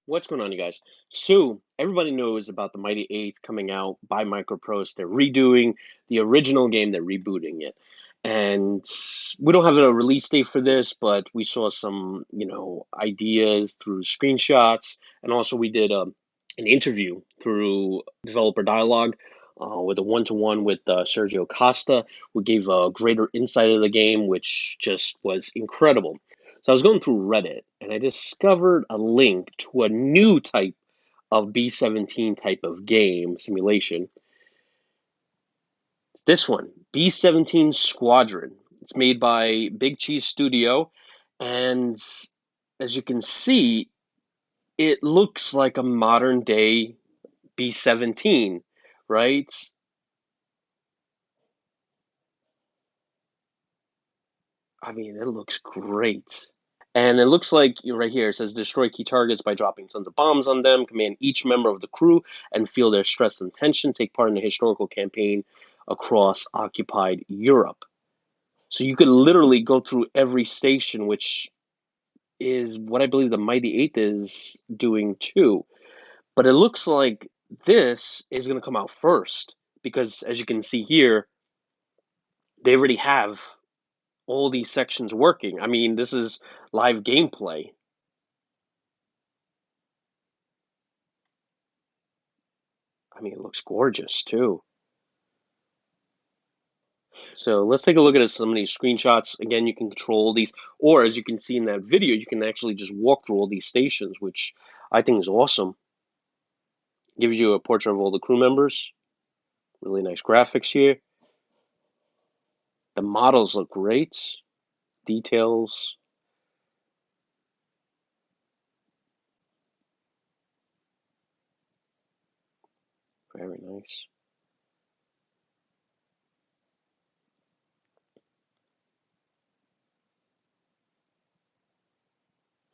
What's going on, you guys? So, everybody knows about the Mighty Eighth coming out by Microprose. They're redoing the original game, they're rebooting it. And we don't have a release date for this, but we saw some, ideas through screenshots. And also, we did an interview through Developer Dialogue with a one-to-one with Sergio Costa, who gave a greater insight of the game, which just was incredible. So I was going through Reddit and I discovered a link to a new type of B17 type of game simulation. It's this one, B17 Squadron. It's made by Big Cheese Studio, and as you can see, it looks like a modern day B17, right? I mean, it looks great. And it looks like right here it says destroy key targets by dropping tons of bombs on them, command each member of the crew and feel their stress and tension, take part in a historical campaign across occupied Europe. So you could literally go through every station, which is what I believe the Mighty Eighth is doing too. But it looks like this is going to come out first because, as you can see here, they already have all these sections working. I mean, this is live gameplay. I mean, it looks gorgeous too. So let's take a look at some of these screenshots. Again, you can control these, or as you can see in that video, you can actually just walk through all these stations, which I think is awesome. Gives you a portrait of all the crew members. Really nice graphics here. The models look great. Details. Very nice.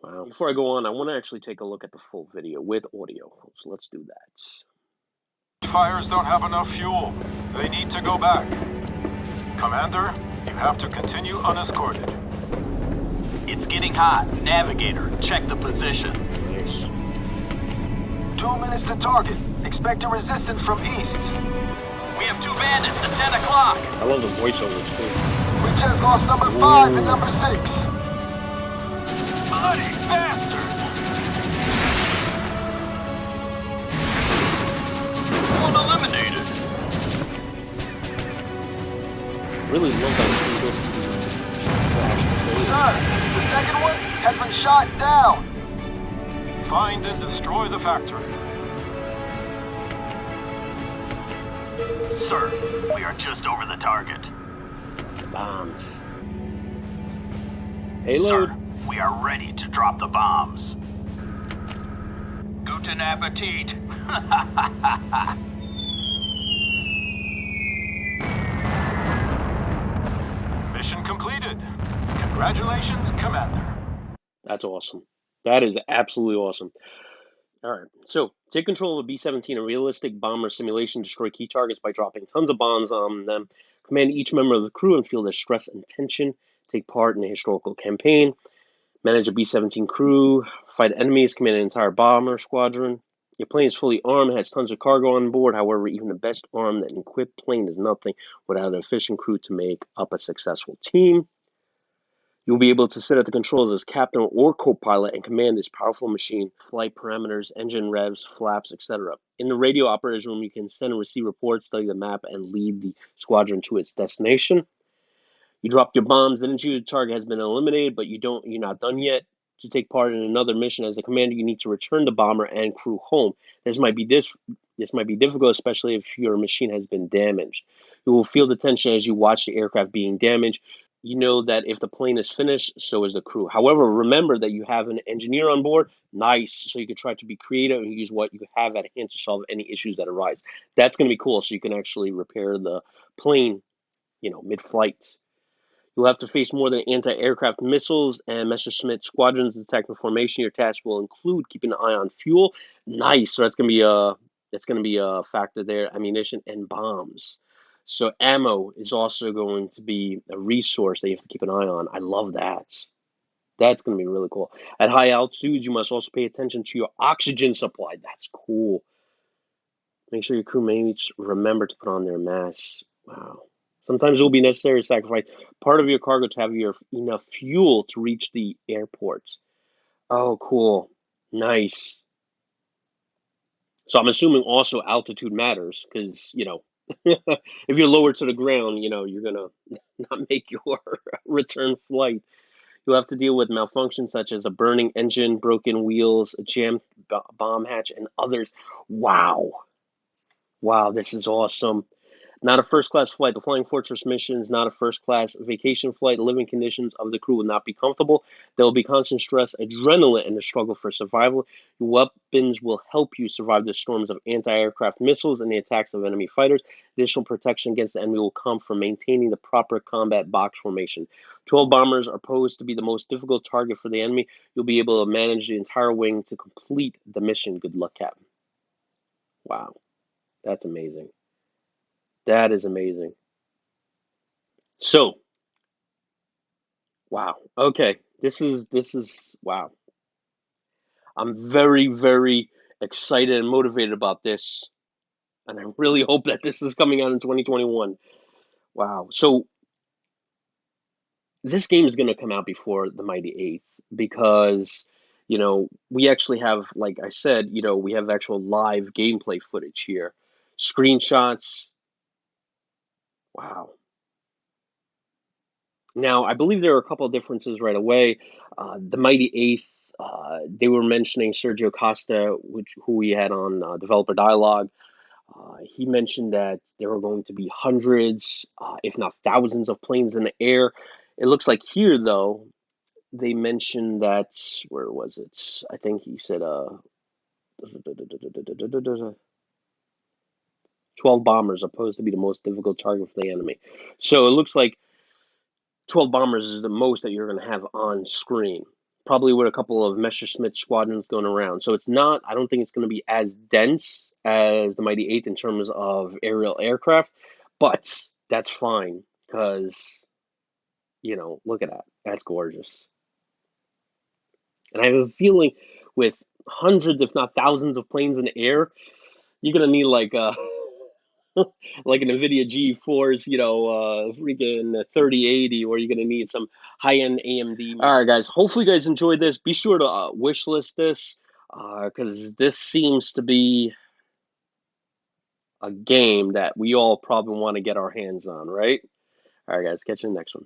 Wow. Before I go on, I want to actually take a look at the full video with audio. So let's do that. Fires don't have enough fuel. They need to go back. Commander, you have to continue unescorted. It's getting hot. Navigator, check the position. Nice. 2 minutes to target. Expect a resistance from east. We have two bandits at 10 o'clock. I love the voiceovers too. We just lost number 5 and number 6. Bloody bastard! One eliminated. Really love that. Sir, the second one has been shot down. Find and destroy the factory. Sir, we are just over the target. Bombs. Payload. Sir, we are ready to drop the bombs. Guten Appetit. Mission completed. Congratulations, Commander. That's awesome. That is absolutely awesome. All right, so take control of a B-17, a realistic bomber simulation. Destroy key targets by dropping tons of bombs on them. Command each member of the crew and feel their stress and tension. Take part in a historical campaign. Manage a B-17 crew. Fight enemies. Command an entire bomber squadron. Your plane is fully armed, has tons of cargo on board. However, even the best armed and equipped plane is nothing without an efficient crew to make up a successful team. You'll be able to sit at the controls as captain or co-pilot and command this powerful machine, flight parameters, engine revs, flaps, etc. In the radio operator's room, you can send and receive reports, study the map, and lead the squadron to its destination. You dropped your bombs, the intruder target has been eliminated, but you're not done yet. To take part in another mission as a commander, you need to return the bomber and crew home. This might be difficult, especially if your machine has been damaged. You will feel the tension as you watch the aircraft being damaged. You know that if the plane is finished, so is the crew. However, remember that you have an engineer on board. Nice. So you can try to be creative and use what you have at hand to solve any issues that arise. That's going to be cool. So you can actually repair the plane, mid-flight. You'll have to face more than anti-aircraft missiles and Messerschmitt squadrons attack the formation. Your task will include keeping an eye on fuel. Nice. So that's going to be a factor there. Ammunition and bombs. So ammo is also going to be a resource that you have to keep an eye on. I love that. That's going to be really cool. At high altitudes, you must also pay attention to your oxygen supply. That's cool. Make sure your crewmates remember to put on their masks. Wow. Sometimes it will be necessary to sacrifice part of your cargo to have enough fuel to reach the airports. Oh, cool. Nice. So I'm assuming also altitude matters because, if you're lower to the ground, you're going to not make your return flight. You'll have to deal with malfunctions such as a burning engine, broken wheels, a jammed bomb hatch, and others. Wow. Wow, this is awesome. Not a first class flight. The Flying Fortress mission is not a first class vacation flight. Living conditions of the crew will not be comfortable. There will be constant stress, adrenaline, and the struggle for survival. Your weapons will help you survive the storms of anti aircraft missiles and the attacks of enemy fighters. Additional protection against the enemy will come from maintaining the proper combat box formation. 12 bombers are posed to be the most difficult target for the enemy. You'll be able to manage the entire wing to complete the mission. Good luck, Captain. Wow, that's amazing. That is amazing. So, wow. Okay. This is wow. I'm very, very excited and motivated about this. And I really hope that this is coming out in 2021. Wow. So this game is going to come out before the Mighty Eighth because, we actually have, like I said, we have actual live gameplay footage here. Screenshots. Wow. Now, I believe there are a couple of differences right away. The Mighty Eighth, they were mentioning Sergio Costa, who we had on Developer Dialogue. He mentioned that there are going to be hundreds, if not thousands, of planes in the air. It looks like here, though, they mentioned that, where was it? I think he said 12 bombers are supposed to be the most difficult target for the enemy. So it looks like 12 bombers is the most that you're going to have on screen, probably with a couple of Messerschmitt squadrons going around. So it's not, I don't think it's going to be as dense as the Mighty Eighth in terms of aerial aircraft, but that's fine because, look at that. That's gorgeous. And I have a feeling with hundreds, if not thousands of planes in the air, you're going to need like an NVIDIA GeForce, freaking 3080, or you're going to need some high-end AMD. All right, guys. Hopefully, you guys enjoyed this. Be sure to wish list this because this seems to be a game that we all probably want to get our hands on, right? All right, guys. Catch you in the next one.